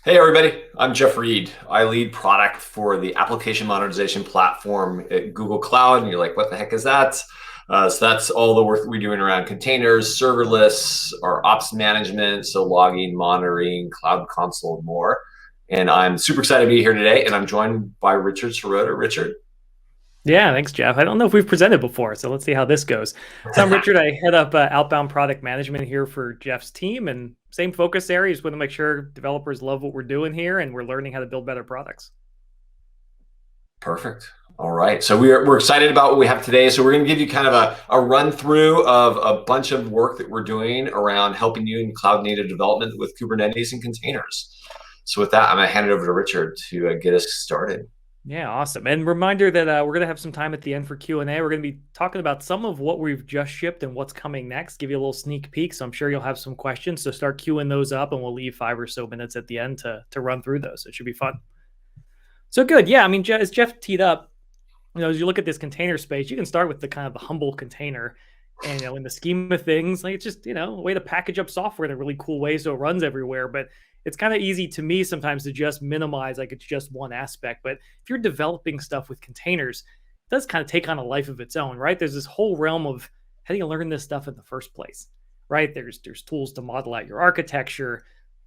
Hey everybody, I'm Jeff Reed. I lead product for the application modernization platform at Google Cloud. And you're like, what the heck is that? So that's all the work that we're doing around containers, serverless, our ops management, so logging, monitoring, cloud console, and more. And I'm super excited to be here today. And I'm joined by Richard Seroter. Richard. Yeah, thanks, Jeff. I don't know if we've presented before, so let's see how this goes. So I'm Richard. I head up Outbound product management here for Jeff's team, and same focus area. Just want to make sure developers love what we're doing here, and we're learning how to build better products. Perfect. All right. So we're excited about what we have today. So we're going to give you kind of a run through of a bunch of work that we're doing around helping you in cloud native development with Kubernetes and containers. So with that, I'm going to hand it over to Richard to get us started. Yeah, awesome. And reminder that we're going to have some time at the end for Q&A. We're going to be talking about some of what we've just shipped and what's coming next. Give you a little sneak peek. So I'm sure you'll have some questions. So start queuing those up, and we'll leave 5 or so minutes at the end to run through those. It should be fun. So good. Yeah, I mean, as Jeff teed up, as you look at this container space, you can start with the kind of the humble container. And, in the scheme of things, like it's just, a way to package up software in a really cool way so it runs everywhere. But it's kind of easy to me sometimes to just minimize, like it's just one aspect. But if you're developing stuff with containers, it does kind of take on a life of its own, right? There's this whole realm of how do you learn this stuff in the first place, right? There's tools to model out your architecture,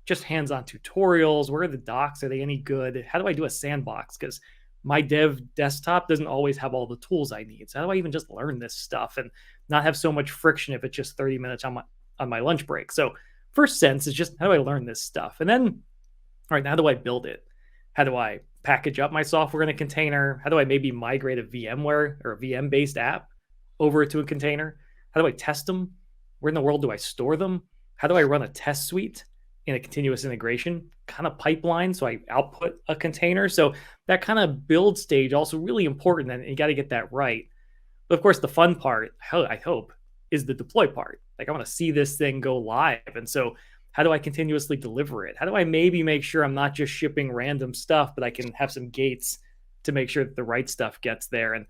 just hands-on tutorials. Where are the docs? Are they any good? How do I do a sandbox? Because my dev desktop doesn't always have all the tools I need. So how do I even just learn this stuff and not have so much friction if it's just 30 minutes on my lunch break? So first sense is just how do I learn this stuff? And then, all right, now how do I build it? How do I package up my software in a container? How do I maybe migrate a VMware or a VM-based app over to a container? How do I test them? Where in the world do I store them? How do I run a test suite in a continuous integration kind of pipeline so I output a container? So that kind of build stage also really important, and you got to get that right. But of course, the fun part, I hope, is the deploy part. Like I want to see this thing go live. And so how do I continuously deliver it? How do I maybe make sure I'm not just shipping random stuff, but I can have some gates to make sure that the right stuff gets there? And,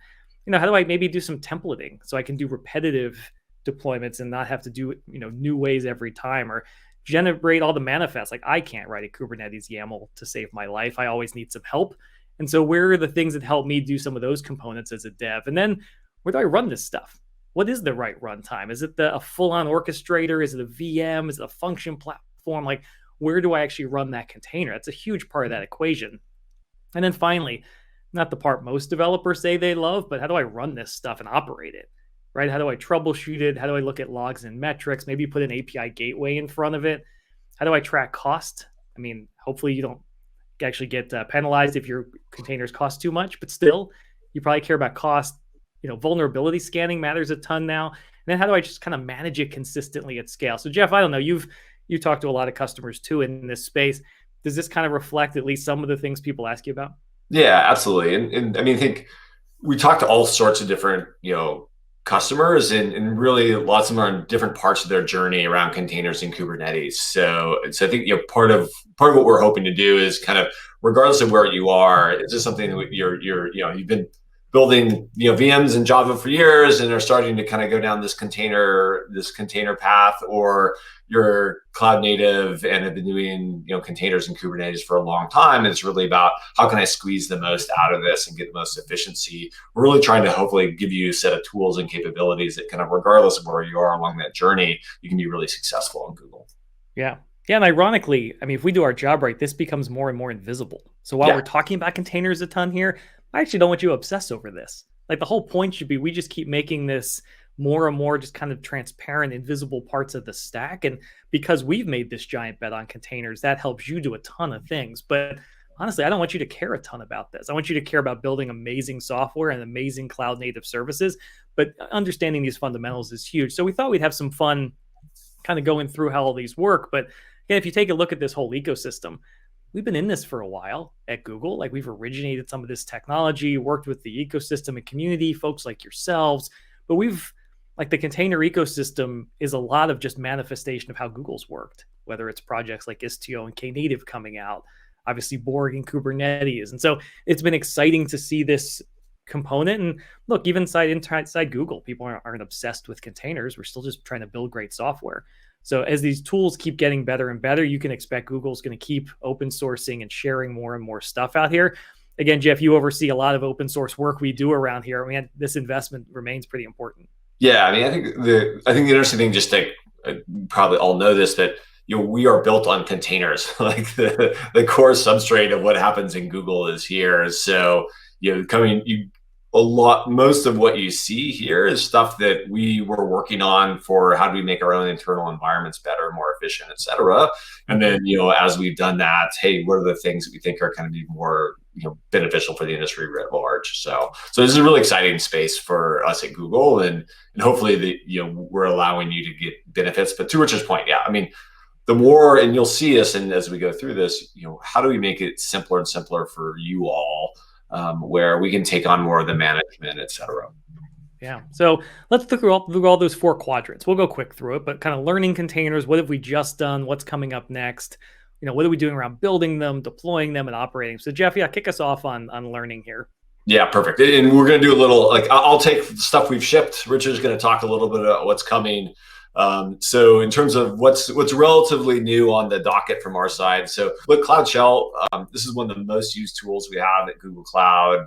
how do I maybe do some templating so I can do repetitive deployments and not have to do, new ways every time, or generate all the manifests? Like I can't write a Kubernetes YAML to save my life. I always need some help. And so where are the things that help me do some of those components as a dev? And then where do I run this stuff? What is the right runtime? Is it a full-on orchestrator? Is it a VM? Is it a function platform? Like, where do I actually run that container? That's a huge part of that equation. And then finally, not the part most developers say they love, but how do I run this stuff and operate it, right? How do I troubleshoot it? How do I look at logs and metrics? Maybe put an API gateway in front of it. How do I track cost? I mean, hopefully you don't actually get penalized if your containers cost too much, but still, you probably care about cost. Vulnerability scanning matters a ton now. And then how do I just kind of manage it consistently at scale? So Jeff, I don't know, you talked to a lot of customers too in this space. Does this kind of reflect at least some of the things people ask you about? Yeah, absolutely. And I mean, I think we talked to all sorts of different, customers and really lots of them are in different parts of their journey around containers and Kubernetes. So I think, part of what we're hoping to do is kind of, regardless of where you are, is this something that you've been building VMs in Java for years and are starting to kind of go down this container path, or you're cloud native and have been doing containers and Kubernetes for a long time, and it's really about how can I squeeze the most out of this and get the most efficiency. We're really trying to hopefully give you a set of tools and capabilities that kind of, regardless of where you are along that journey, you can be really successful on Google. Yeah. Yeah. And ironically, I mean, if we do our job right, this becomes more and more invisible. So while we're talking about containers a ton here, I actually don't want you to obsess over this. Like the whole point should be we just keep making this more and more just kind of transparent, invisible parts of the stack. And because we've made this giant bet on containers, that helps you do a ton of things. But honestly, I don't want you to care a ton about this. I want you to care about building amazing software and amazing cloud native services. But understanding these fundamentals is huge. So we thought we'd have some fun kind of going through how all these work. But again, if you take a look at this whole ecosystem, we've been in this for a while at Google. Like we've originated some of this technology, worked with the ecosystem and community, folks like yourselves. But like the container ecosystem is a lot of just manifestation of how Google's worked, whether it's projects like Istio and Knative coming out, obviously Borg and Kubernetes. And so it's been exciting to see this component. And look, even inside Google, people aren't obsessed with containers. We're still just trying to build great software. So as these tools keep getting better and better, you can expect Google's going to keep open sourcing and sharing more and more stuff out here. Again, Jeff, you oversee a lot of open source work we do around here. I mean, this investment remains pretty important. Yeah, I mean, I think the interesting thing, just to probably all know this, that we are built on containers. Like the core substrate of what happens in Google is here. So most of what you see here is stuff that we were working on for how do we make our own internal environments better, more efficient, et cetera. And then, as we've done that, hey, what are the things that we think are going to be more, beneficial for the industry writ large? So this is a really exciting space for us at Google, and hopefully we're allowing you to get benefits. But to Richard's point, yeah, I mean, the more, and you'll see us, and as we go through this, how do we make it simpler and simpler for you all, where we can take on more of the management, et cetera. Yeah. So let's look through all those 4 quadrants. We'll go quick through it, but kind of learning containers. What have we just done? What's coming up next? What are we doing around building them, deploying them, and operating? So Jeff, kick us off on learning here. Yeah, perfect. And we're going to do a little, I'll take stuff we've shipped. Richard's going to talk a little bit about what's coming. So in terms of what's relatively new on the docket from our side, so look, Cloud Shell, this is one of the most used tools we have at Google Cloud.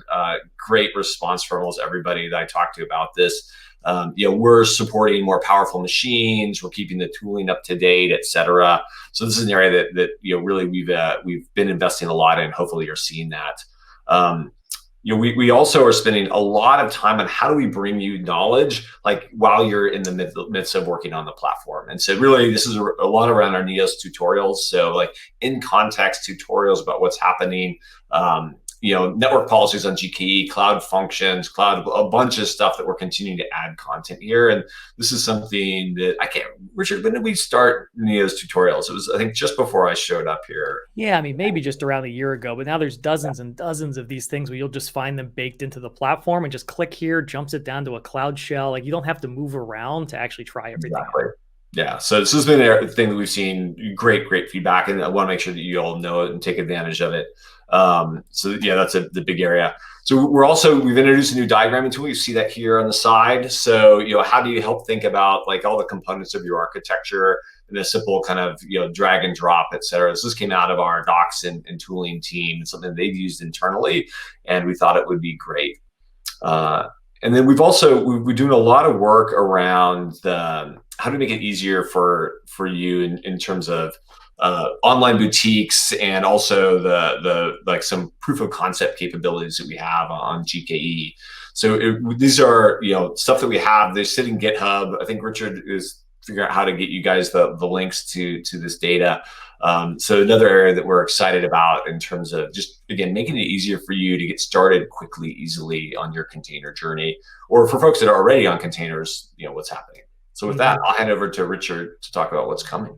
Great response from almost everybody that I talked to about this. We're supporting more powerful machines. We're keeping the tooling up to date, et cetera. So this is an area that really we've been investing a lot in. Hopefully you're seeing that. We also are spending a lot of time on how do we bring you knowledge, while you're in the midst of working on the platform. And so really, this is a lot around our Neos tutorials. So in context tutorials about what's happening, network policies on GKE, cloud functions, a bunch of stuff that we're continuing to add content here. And this is something that Richard, when did we start Neos tutorials? It was, I think, just before I showed up here. Yeah, I mean, maybe just around a year ago, but now there's dozens and dozens of these things where you'll just find them baked into the platform and just click here, jumps it down to a Cloud Shell. You don't have to move around to actually try everything. Exactly. Yeah, so this has been a thing that we've seen great feedback, and I want to make sure that you all know it and take advantage of it. So yeah, that's the big area. So we've introduced a new diagramming tool. You see that here on the side. So how do you help think about all the components of your architecture in a simple kind of drag and drop, et cetera. This came out of our docs and tooling team, something they've used internally, and we thought it would be great. And then we're doing a lot of work around how to make it easier for you in terms of online boutiques, and also the some proof of concept capabilities that we have on GKE. So these are stuff that we have. They sit in GitHub. I think Richard is figuring out how to get you guys the links to this data. So another area that we're excited about in terms of just, again, making it easier for you to get started quickly, easily on your container journey, or for folks that are already on containers, what's happening. So with that, I'll hand over to Richard to talk about what's coming.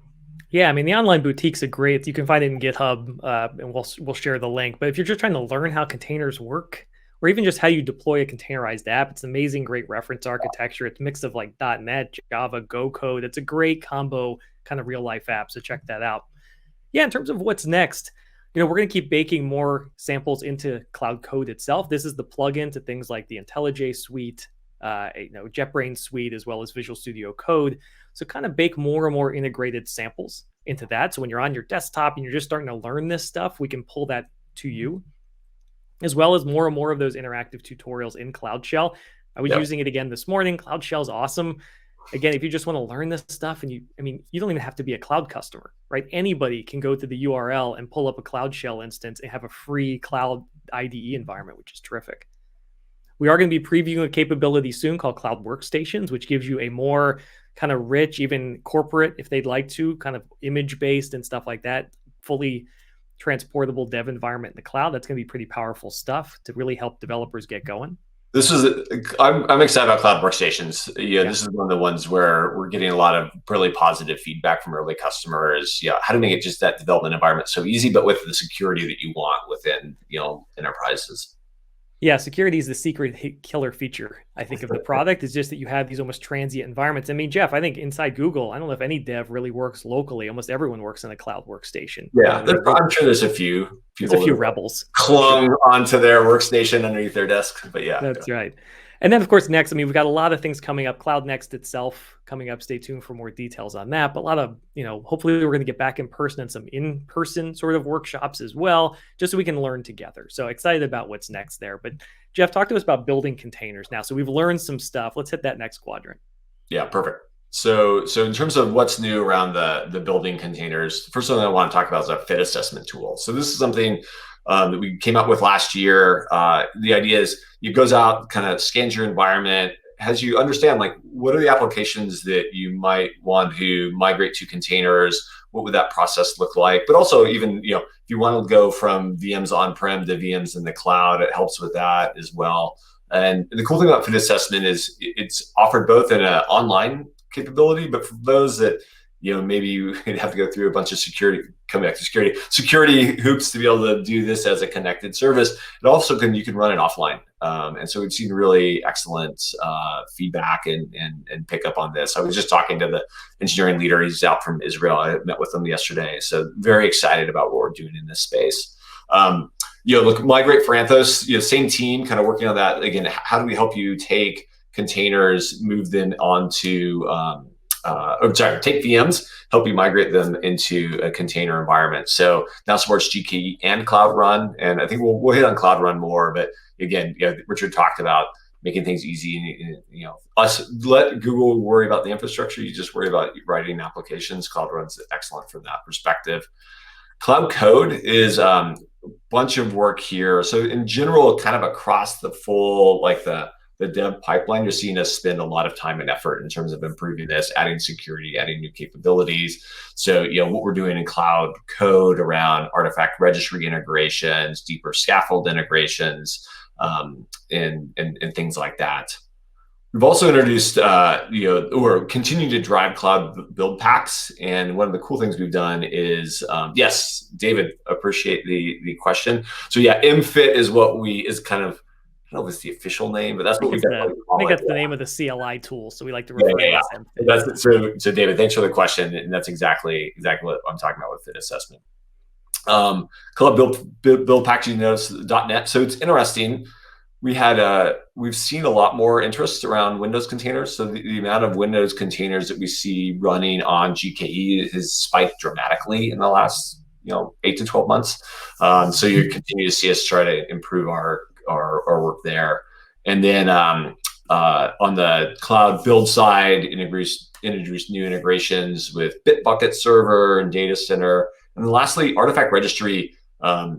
Yeah, I mean, the online boutiques are great. You can find it in GitHub, and we'll share the link. But if you're just trying to learn how containers work, or even just how you deploy a containerized app, it's amazing, great reference architecture. It's a mix of .NET, Java, Go code. It's a great combo kind of real life app. So check that out. Yeah, in terms of what's next, we're going to keep baking more samples into Cloud Code itself. This is the plugin to things like the IntelliJ suite, JetBrains suite, as well as Visual Studio Code. So kind of bake more and more integrated samples into that. So when you're on your desktop and you're just starting to learn this stuff, we can pull that to you, as well as more and more of those interactive tutorials in Cloud Shell. I was using it again this morning. Cloud Shell is awesome. Again, if you just want to learn this stuff, and you don't even have to be a cloud customer, right? Anybody can go to the URL and pull up a Cloud Shell instance and have a free cloud IDE environment, which is terrific. We are going to be previewing a capability soon called Cloud Workstations, which gives you a more kind of rich, even corporate, if they'd like to, kind of image-based and stuff like that, fully transportable dev environment in the cloud. That's going to be pretty powerful stuff to really help developers get going. I'm excited about Cloud Workstations. This is one of the ones where we're getting a lot of really positive feedback from early customers. How to make it just that development environment so easy, but with the security that you want within enterprises. Yeah, security is the secret killer feature, I think, of the product. Is just that you have these almost transient environments. I mean, Jeff, I think inside Google, I don't know if any dev really works locally. Almost everyone works in a cloud workstation. Yeah, I'm sure there's a few people. There's a few rebels clung onto their workstation underneath their desk, but yeah. That's right. And then, of course, next, I mean, we've got a lot of things coming up. Cloud Next itself coming up. Stay tuned for more details on that. But a lot of, hopefully we're going to get back in person and some in-person sort of workshops as well, just so we can learn together. So excited about what's next there. But Jeff, talk to us about building containers now. So we've learned some stuff. Let's hit that next quadrant. Yeah, perfect. So in terms of what's new around the building containers, the first one I want to talk about is a fit assessment tool. So this is something that we came up with last year. The idea is it goes out, kind of scans your environment, has you understand like what are the applications that you might want to migrate to containers. What would that process look like? But also even if you want to go from VMs on-prem to VMs in the cloud, it helps with that as well. And the cool thing about fit assessment is it's offered both in an online capability, but for those that maybe you have to go through a bunch of security hoops to be able to do this as a connected service, it also you can run it offline. And so we've seen really excellent feedback and pick up on this. I was just talking to the engineering leader. He's out from Israel. I met with him yesterday. So very excited about what we're doing in this space. Look, Migrate for Anthos, same team kind of working on that. Again, how do we help you take containers, move them onto, take VMs, help you migrate them into a container environment. So now supports GKE and Cloud Run. And I think we'll hit on Cloud Run more, but again, Richard talked about making things easy. Us let Google worry about the infrastructure. You just worry about writing applications. Cloud Run's excellent from that perspective. Cloud Code is a bunch of work here. So in general, kind of across the full, like the dev pipeline, you're seeing us spend a lot of time and effort in terms of improving this, adding security, adding new capabilities. So, what we're doing in Cloud Code around artifact registry integrations, deeper scaffold integrations, and things like that. We've also introduced, or continue to drive cloud build packs. And one of the cool things we've done is, yes, David, appreciate the question. So yeah, MFit is kind of, I don't know if it's the official name, but that's what we got. I think that's the name of the CLI tool. So we like to refer to it as MFit. That's so David, thanks for the question. And that's exactly what I'm talking about with fit assessment. Cloud build packaging notes.net. So it's interesting. We've seen a lot more interest around Windows containers. So the amount of Windows containers that we see running on GKE has spiked dramatically in the last 8 to 12 months. So you continue to see us try to improve our work there. And then on the cloud build side, introduce new integrations with Bitbucket server and data center. And then lastly, artifact registry. I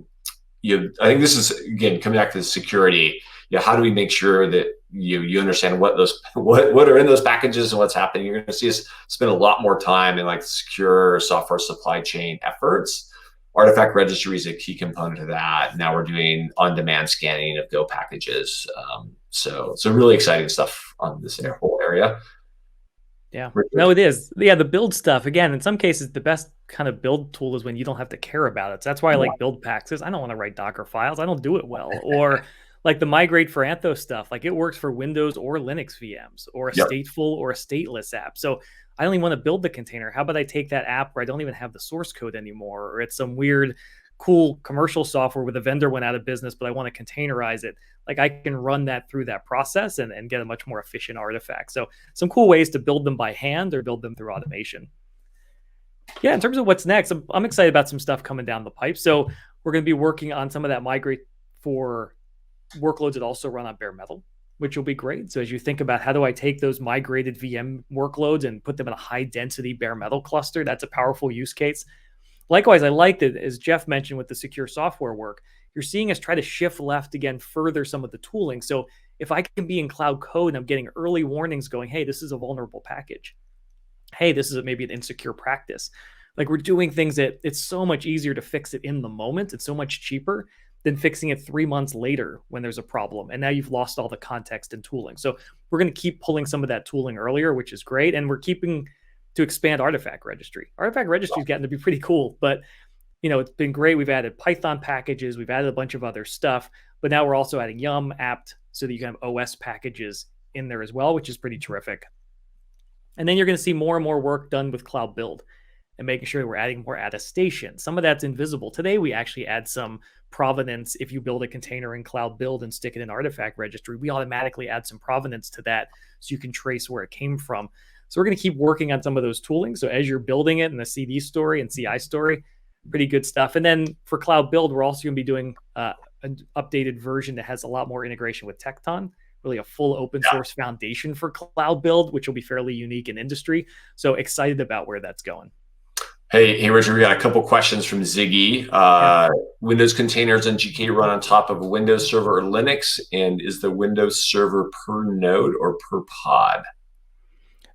think this is, again, coming back to the security. How do we make sure that you understand what are in those packages and what's happening? You're going to see us spend a lot more time in like secure software supply chain efforts. Artifact registry is a key component of that. Now we're doing on-demand scanning of Go packages. So really exciting stuff on this whole area. Yeah, no, it is. Yeah, the build stuff, again, in some cases, the best kind of build tool is when you don't have to care about it. So that's why I like build packs, because I don't want to write Docker files. I don't do it well. Or like the Migrate for Anthos stuff, like it works for Windows or Linux VMs or a stateful or a stateless app. So I don't even want to build the container. How about I take that app where I don't even have the source code anymore, or it's some weird, cool commercial software where the vendor went out of business, but I want to containerize it. Like I can run that through that process and get a much more efficient artifact. So some cool ways to build them by hand or build them through automation. Yeah, in terms of what's next, I'm excited about some stuff coming down the pipe. So we're going to be working on some of that migrate for workloads that also run on bare metal, which will be great. So as you think about how do I take those migrated VM workloads and put them in a high density bare metal cluster, that's a powerful use case. Likewise, I liked it, as Jeff mentioned with the secure software work, you're seeing us try to shift left again, further some of the tooling. So if I can be in Cloud Code and I'm getting early warnings going, hey, this is a vulnerable package. Hey, this is maybe an insecure practice. Like we're doing things that it's so much easier to fix it in the moment. It's so much cheaper than fixing it 3 months later when there's a problem. And now you've lost all the context and tooling. So we're going to keep pulling some of that tooling earlier, which is great. And we're keeping to expand artifact registry. Artifact registry has gotten to be pretty cool, but it's been great. We've added Python packages. We've added a bunch of other stuff, but now we're also adding Yum, apt, so that you can have OS packages in there as well, which is pretty terrific. And then you're going to see more and more work done with Cloud Build. and making sure we're adding more attestation. Some of that's invisible. Today, we actually add some provenance. If you build a container in Cloud Build and stick it in artifact registry, we automatically add some provenance to that so you can trace where it came from. So we're going to keep working on some of those tooling. So as you're building it in the CD story and CI story, pretty good stuff. And then for Cloud Build, we're also going to be doing an updated version that has a lot more integration with Tekton, really a full open source foundation for Cloud Build, which will be fairly unique in industry. So excited about where that's going. Hey, Richard, we got a couple questions from Ziggy. Windows containers and GKE run on top of a Windows server or Linux, and is the Windows server per node or per pod?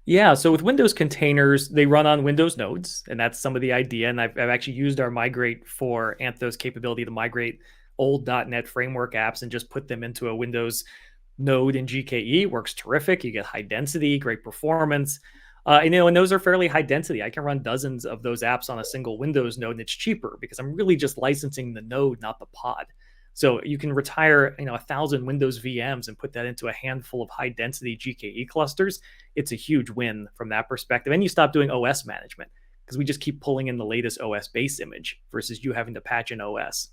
Yeah, so with Windows containers, they run on Windows nodes, and that's some of the idea. And I've actually used our migrate for Anthos capability to migrate old .NET framework apps and just put them into a Windows node in GKE. Works terrific. You get high density, great performance. And those are fairly high density. I can run dozens of those apps on a single Windows node, and it's cheaper because I'm really just licensing the node, not the pod. So you can retire, 1,000 Windows VMs and put that into a handful of high density GKE clusters. It's a huge win from that perspective. And you stop doing OS management because we just keep pulling in the latest OS base image versus you having to patch an OS.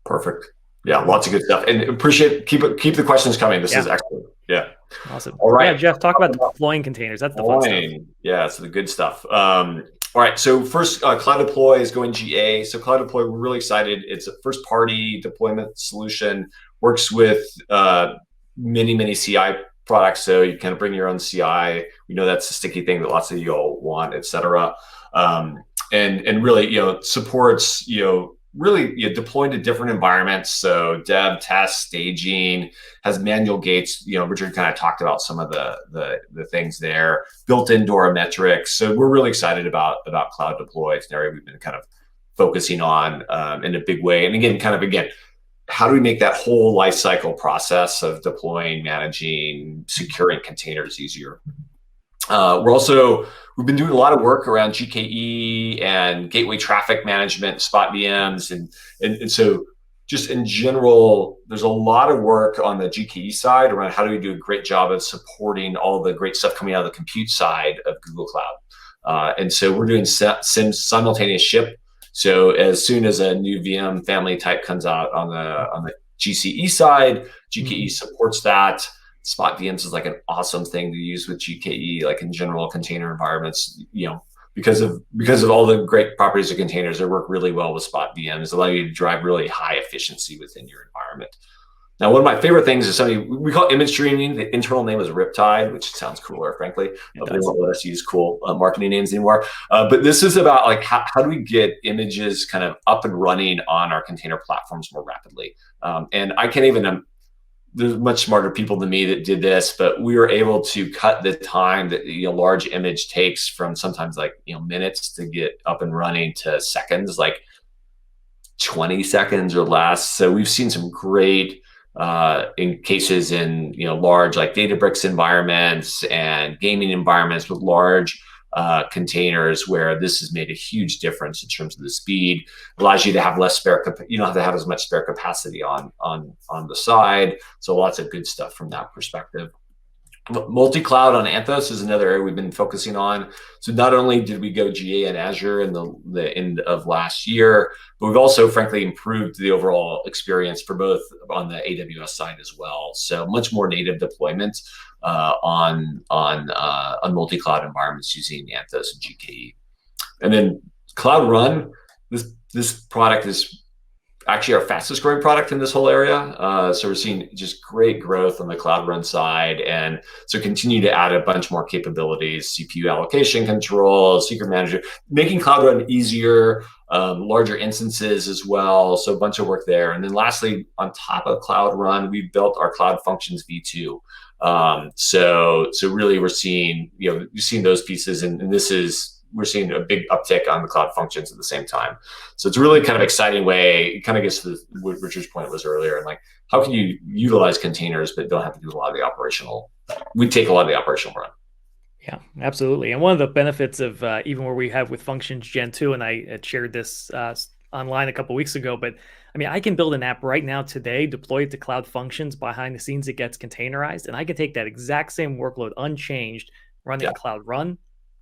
Perfect. Yeah, lots of good stuff. And appreciate, keep the questions coming. This is excellent. Yeah. Awesome. All right. Yeah, Jeff, talk about deploying containers. That's the fun stuff. Yeah, so the good stuff. All right, so first, Cloud Deploy is going GA. So Cloud Deploy, we're really excited. It's a first-party deployment solution, works with many CI products, so you kind of bring your own CI. We know that's a sticky thing that lots of you all want, et cetera. And really, supports, really deploying to different environments. So dev, test, staging, has manual gates. Richard kind of talked about some of the things there. Built-in DORA metrics. So we're really excited about Cloud Deploy. It's an area we've been kind of focusing on in a big way. And again, how do we make that whole lifecycle process of deploying, managing, securing containers easier? We've been doing a lot of work around GKE and gateway traffic management, spot VMs, and so just in general, there's a lot of work on the GKE side around how do we do a great job of supporting all the great stuff coming out of the compute side of Google Cloud. And so we're doing simultaneous ship. So as soon as a new VM family type comes out on the GCE side, GKE supports that. Spot VMs is like an awesome thing to use with GKE, like in general container environments, because of all the great properties of containers. They work really well with spot VMs, allow you to drive really high efficiency within your environment. Now, one of my favorite things is something we call image streaming. The internal name is Riptide, which sounds cooler, frankly. They won't let us use cool marketing names anymore. But this is about like how do we get images kind of up and running on our container platforms more rapidly? And I can't even there's much smarter people than me that did this, but we were able to cut the time that large image takes from sometimes like minutes to get up and running to seconds, like 20 seconds or less. So we've seen some great in cases in large like Databricks environments and gaming environments with large containers where this has made a huge difference in terms of the speed. Allows you to have less you don't have to have as much spare capacity on the side. So lots of good stuff from that perspective. Multi-cloud on Anthos is another area we've been focusing on. So not only did we go GA and Azure in the end of last year, but we've also frankly improved the overall experience for both on the AWS side as well. So much more native deployment on multi-cloud environments using Anthos and GKE. And then Cloud Run, this product is actually our fastest growing product in this whole area. So we're seeing just great growth on the Cloud Run side. And so continue to add a bunch more capabilities, CPU allocation control, secret manager, making Cloud Run easier, larger instances as well. So a bunch of work there. And then lastly, on top of Cloud Run, we built our Cloud Functions V2. So really we're seeing, you've seen those pieces, and we're seeing a big uptick on the Cloud Functions at the same time. So it's a really kind of exciting way. It kind of gets to what Richard's point was earlier, and like, how can you utilize containers but don't have to do a lot of the operational? We take a lot of the operational run. Yeah, absolutely. And one of the benefits of even where we have with Functions Gen 2, and I had shared this online a couple of weeks ago, but I mean, I can build an app right now today, deploy it to Cloud Functions. Behind the scenes, it gets containerized, and I can take that exact same workload unchanged, run it in Cloud Run,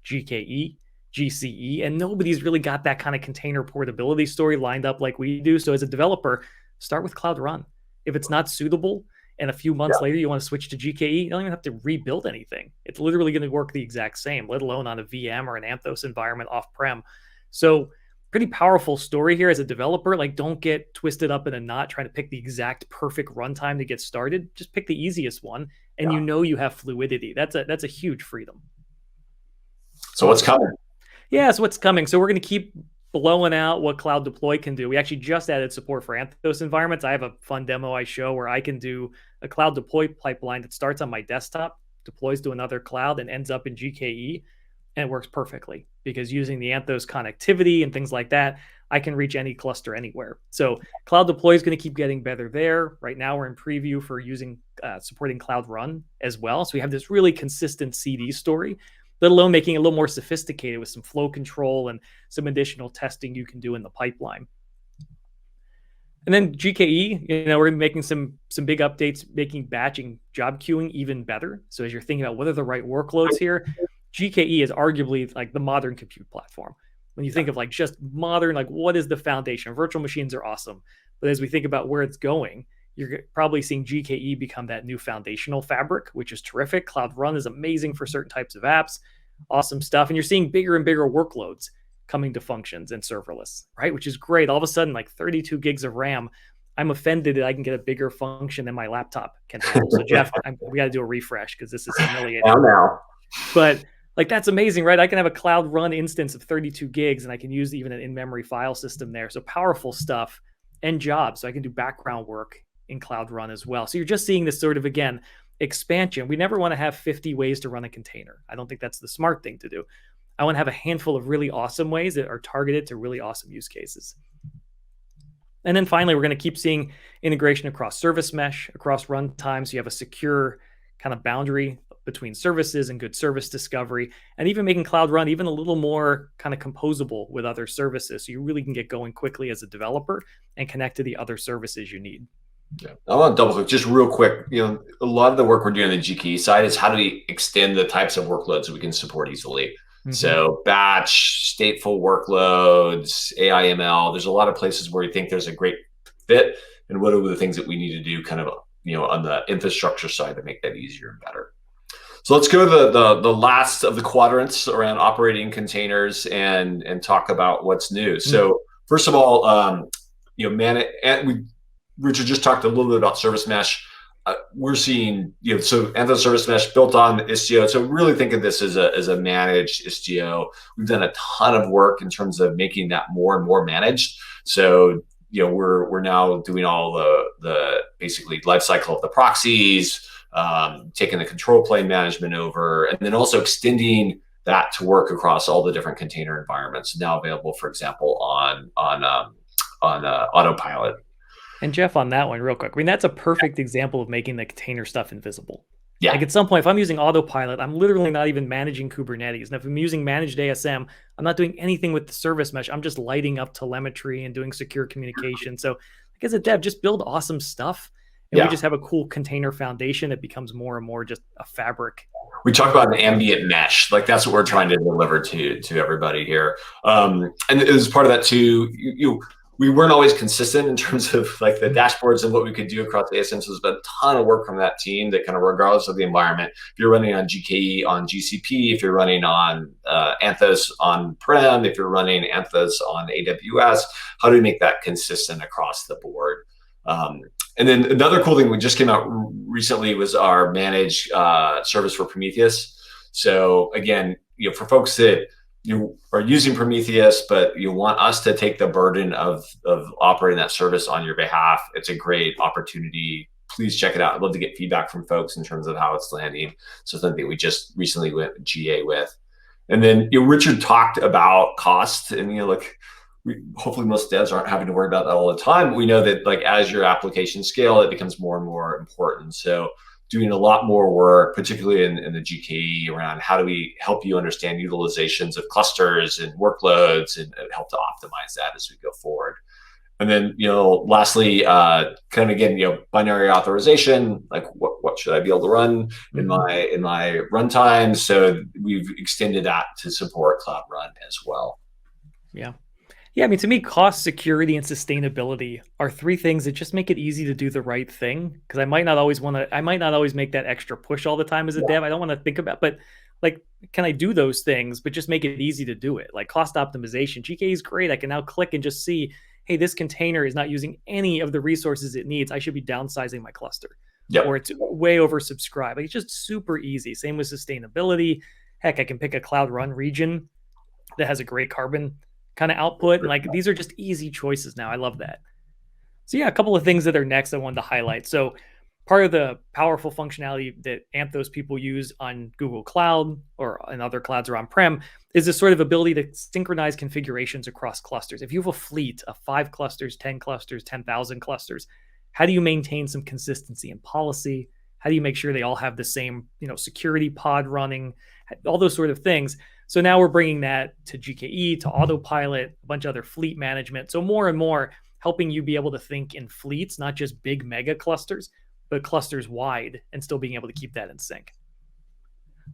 GKE, GCE, and nobody's really got that kind of container portability story lined up like we do. So as a developer, start with Cloud Run. If it's not suitable and a few months later you want to switch to GKE, you don't even have to rebuild anything. It's literally going to work the exact same, let alone on a VM or an Anthos environment off-prem. So pretty powerful story here as a developer. Like, don't get twisted up in a knot trying to pick the exact perfect runtime to get started. Just pick the easiest one, and you know you have fluidity. That's a huge freedom. So what's coming? Yeah, so what's coming? So we're going to keep blowing out what Cloud Deploy can do. We actually just added support for Anthos environments. I have a fun demo I show where I can do a Cloud Deploy pipeline that starts on my desktop, deploys to another cloud, and ends up in GKE. And it works perfectly because using the Anthos connectivity and things like that, I can reach any cluster anywhere. So Cloud Deploy is going to keep getting better there. Right now, we're in preview for supporting Cloud Run as well. So we have this really consistent CD story, let alone making it a little more sophisticated with some flow control and some additional testing you can do in the pipeline. And then GKE, we're going to be making some big updates, making batching job queuing even better. So as you're thinking about what are the right workloads here, GKE is arguably like the modern compute platform. When you think of like just modern, like what is the foundation? Virtual machines are awesome. But as we think about where it's going, you're probably seeing GKE become that new foundational fabric, which is terrific. Cloud Run is amazing for certain types of apps. Awesome stuff. And you're seeing bigger and bigger workloads coming to functions and serverless, right? Which is great. All of a sudden, like 32 gigs of RAM, I'm offended that I can get a bigger function than my laptop can handle. So Jeff, we got to do a refresh because this is humiliating. Now. But like, that's amazing, right? I can have a Cloud Run instance of 32 gigs and I can use even an in-memory file system there. So powerful stuff and jobs. So I can do background work in Cloud Run as well. So you're just seeing this sort of, again, expansion. We never want to have 50 ways to run a container. I don't think that's the smart thing to do. I want to have a handful of really awesome ways that are targeted to really awesome use cases. And then finally, we're going to keep seeing integration across service mesh, across runtime. So you have a secure kind of boundary between services and good service discovery, and even making Cloud Run even a little more kind of composable with other services. So you really can get going quickly as a developer and connect to the other services you need. Yeah. I want to double click just real quick. A lot of the work we're doing on the GKE side is how do we extend the types of workloads that we can support easily. Mm-hmm. So batch, stateful workloads, AI ML, there's a lot of places where you think there's a great fit. And what are the things that we need to do kind of, on the infrastructure side to make that easier and better. So let's go to the last of the quadrants around operating containers and talk about what's new. Mm-hmm. So first of all, Richard just talked a little bit about service mesh. We're seeing, so Anthos Service Mesh built on Istio. So really think of this as a managed Istio. We've done a ton of work in terms of making that more and more managed. So, we're now doing all the basically life cycle of the proxies, taking the control plane management over, and then also extending that to work across all the different container environments now available, for example, on Autopilot. And Jeff, on that one, real quick, I mean, that's a perfect example of making the container stuff invisible. Yeah. Like at some point, if I'm using Autopilot, I'm literally not even managing Kubernetes. And if I'm using managed ASM, I'm not doing anything with the service mesh. I'm just lighting up telemetry and doing secure communication. So like as a dev, just build awesome stuff. And we just have a cool container foundation that becomes more and more just a fabric. We talk about an ambient mesh. Like that's what we're trying to deliver to everybody here. And as part of that too, we weren't always consistent in terms of like the dashboards and what we could do across the ASM. So there's been a ton of work from that team that kind of regardless of the environment, if you're running on GKE on GCP, if you're running on Anthos on-prem, if you're running Anthos on AWS, how do we make that consistent across the board? And then another cool thing we just came out recently was our managed service for Prometheus. So again, for folks that you are using Prometheus, but you want us to take the burden of operating that service on your behalf, it's a great opportunity. Please check it out. I'd love to get feedback from folks in terms of how it's landing. So something we just recently went GA with. And then Richard talked about cost, and hopefully most devs aren't having to worry about that all the time. We know that like as your application scale, it becomes more and more important. So doing a lot more work, particularly in the GKE, around how do we help you understand utilizations of clusters and workloads and help to optimize that as we go forward. And then, lastly, kind of again, binary authorization, like what should I be able to run in Mhm. my runtime? So we've extended that to support Cloud Run as well. Yeah. Yeah, I mean, to me, cost, security, and sustainability are three things that just make it easy to do the right thing. Because I might not always make that extra push all the time as a Yeah. dev. I don't want to think about, but like, can I do those things, but just make it easy to do it? Like cost optimization, GKE is great. I can now click and just see, hey, this container is not using any of the resources it needs. I should be downsizing my cluster, or Yep. it's way oversubscribed. Like, it's just super easy. Same with sustainability. Heck, I can pick a Cloud Run region that has a great carbon kind of output. And like, these are just easy choices now. I love that. So yeah, a couple of things that are next I wanted to highlight. So part of the powerful functionality that Anthos people use on Google Cloud or in other clouds or on-prem is this sort of ability to synchronize configurations across clusters. If you have a fleet of 5 clusters, 10 clusters, 10,000 clusters, how do you maintain some consistency in policy? How do you make sure they all have the same, security pod running, all those sort of things? So now we're bringing that to GKE, to Autopilot, a bunch of other fleet management. So more and more helping you be able to think in fleets, not just big mega clusters, but clusters wide and still being able to keep that in sync.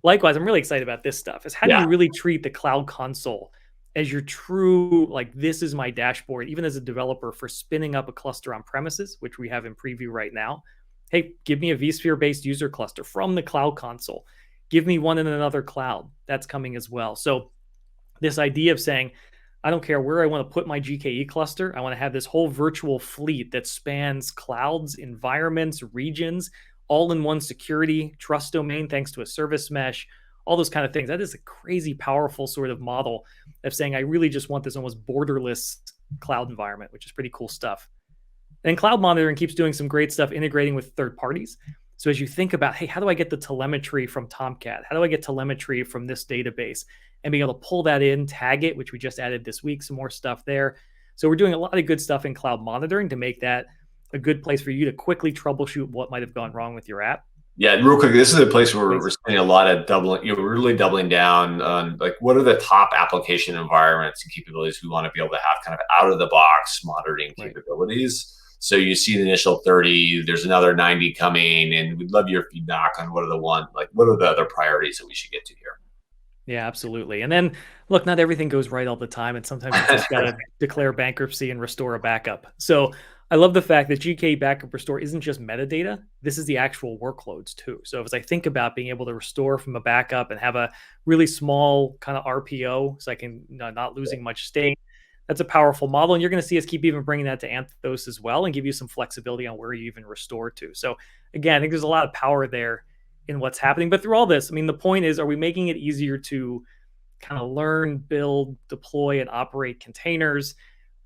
Likewise, I'm really excited about this stuff is how do Yeah. you really treat the cloud console as your true, like, this is my dashboard, even as a developer for spinning up a cluster on premises, which we have in preview right now. Hey, give me a vSphere based user cluster from the cloud console. Give me one in another cloud. That's coming as well. So this idea of saying, I don't care where I want to put my GKE cluster. I want to have this whole virtual fleet that spans clouds, environments, regions, all in one security trust domain, thanks to a service mesh, all those kind of things. That is a crazy powerful sort of model of saying, I really just want this almost borderless cloud environment, which is pretty cool stuff. And cloud monitoring keeps doing some great stuff integrating with third parties. So as you think about, hey, how do I get the telemetry from Tomcat? How do I get telemetry from this database? And being able to pull that in, tag it, which we just added this week, some more stuff there. So we're doing a lot of good stuff in cloud monitoring to make that a good place for you to quickly troubleshoot what might have gone wrong with your app. Yeah, real quick, this is a place where we're Please. spending a lot of doubling, we're really doubling down on like what are the top application environments and capabilities we want to be able to have kind of out of the box monitoring Right. capabilities. So you see the initial 30, there's another 90 coming, and we'd love your feedback on what are the other priorities that we should get to Yeah, absolutely. And then look, not everything goes right all the time. And sometimes you just got here. to declare bankruptcy and restore a backup. So I love the fact that GK backup restore isn't just metadata. This is the actual workloads too. So as I think about being able to restore from a backup and have a really small kind of RPO so I can, not losing much state, that's a powerful model. And you're going to see us keep even bringing that to Anthos as well and give you some flexibility on where you even restore to. So again, I think there's a lot of power there in what's happening. But through all this, I mean, the point is, are we making it easier to kind of learn, build, deploy, and operate containers?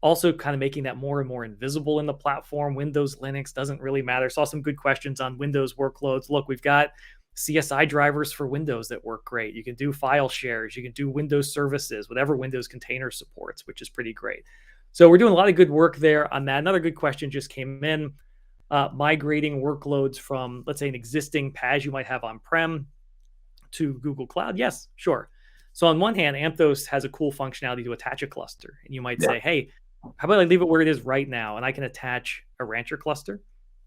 Also, kind of making that more and more invisible in the platform. Windows, Linux doesn't really matter. Saw some good questions on Windows workloads. Look, we've got CSI drivers for Windows that work great. You can do file shares, you can do Windows services, whatever Windows container supports, which is pretty great. So we're doing a lot of good work there on that. Another good question just came in, migrating workloads from, let's say, an existing PaaS you might have on-prem to Google Cloud. Yes, sure. So on one hand, Anthos has a cool functionality to attach a cluster. And you might Yeah. say, hey, how about I leave it where it is right now? And I can attach a Rancher cluster,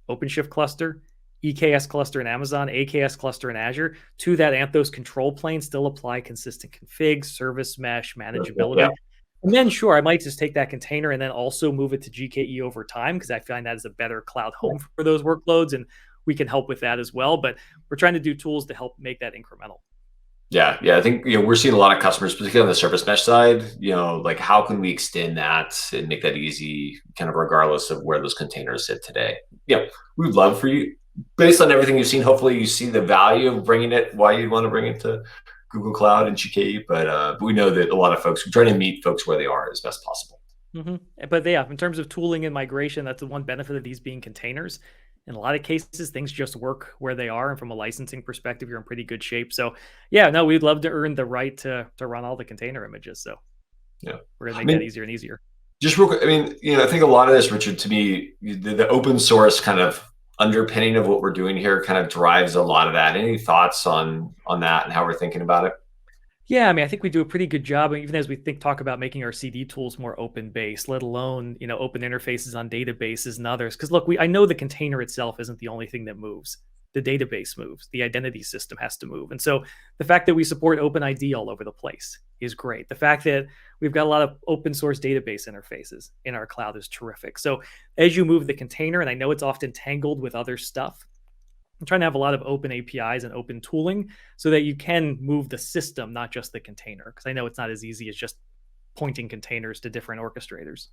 OpenShift cluster, EKS cluster in Amazon, AKS cluster in Azure to that Anthos control plane, still apply consistent config, service mesh, Yeah. manageability. And then, sure, I might just take that container and then also move it to GKE over time because I find that is a better cloud home for those workloads. And we can help with that as well. But we're trying to do tools to help make that incremental. Yeah, yeah. I think we're seeing a lot of customers, particularly on the service mesh side. Like how can we extend that and make that easy, kind of regardless of where those containers sit today. Yeah, we'd love for you, based on everything you've seen. Hopefully, you see the value of bringing it, why you want to bring it to Google Cloud and GKE. But we know that a lot of folks, we're trying to meet folks where they are as best possible. But yeah, in terms of tooling and migration, that's the one benefit of these being containers. In a lot of cases, things just work where they are, and from a licensing perspective, you're in pretty good shape. So, yeah, no, we'd love to earn the right to run all the container images. So, Yeah, we're gonna I make that mean, easier and easier. just real quick. I mean, I think a lot of this, Richard, to me, the open source kind of underpinning of what we're doing here kind of drives a lot of that. Any thoughts on that and how we're thinking about it? Yeah, I mean, I think we do a pretty good job, even as we talk about making our CD tools more open-based, let alone, open interfaces on databases and others. Because look, I know the container itself isn't the only thing that moves. The database moves. The identity system has to move. And so the fact that we support OpenID all over the place is great. The fact that we've got a lot of open source database interfaces in our cloud is terrific. So as you move the container, and I know it's often tangled with other stuff, I'm trying to have a lot of open APIs and open tooling so that you can move the system, not just the container. Because I know it's not as easy as just pointing containers to different orchestrators.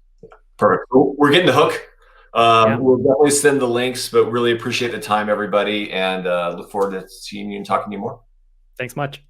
Perfect. We're getting the hook. Yeah. We'll definitely send the links, but really appreciate the time, everybody, and look forward to seeing you and talking to you more. Thanks much.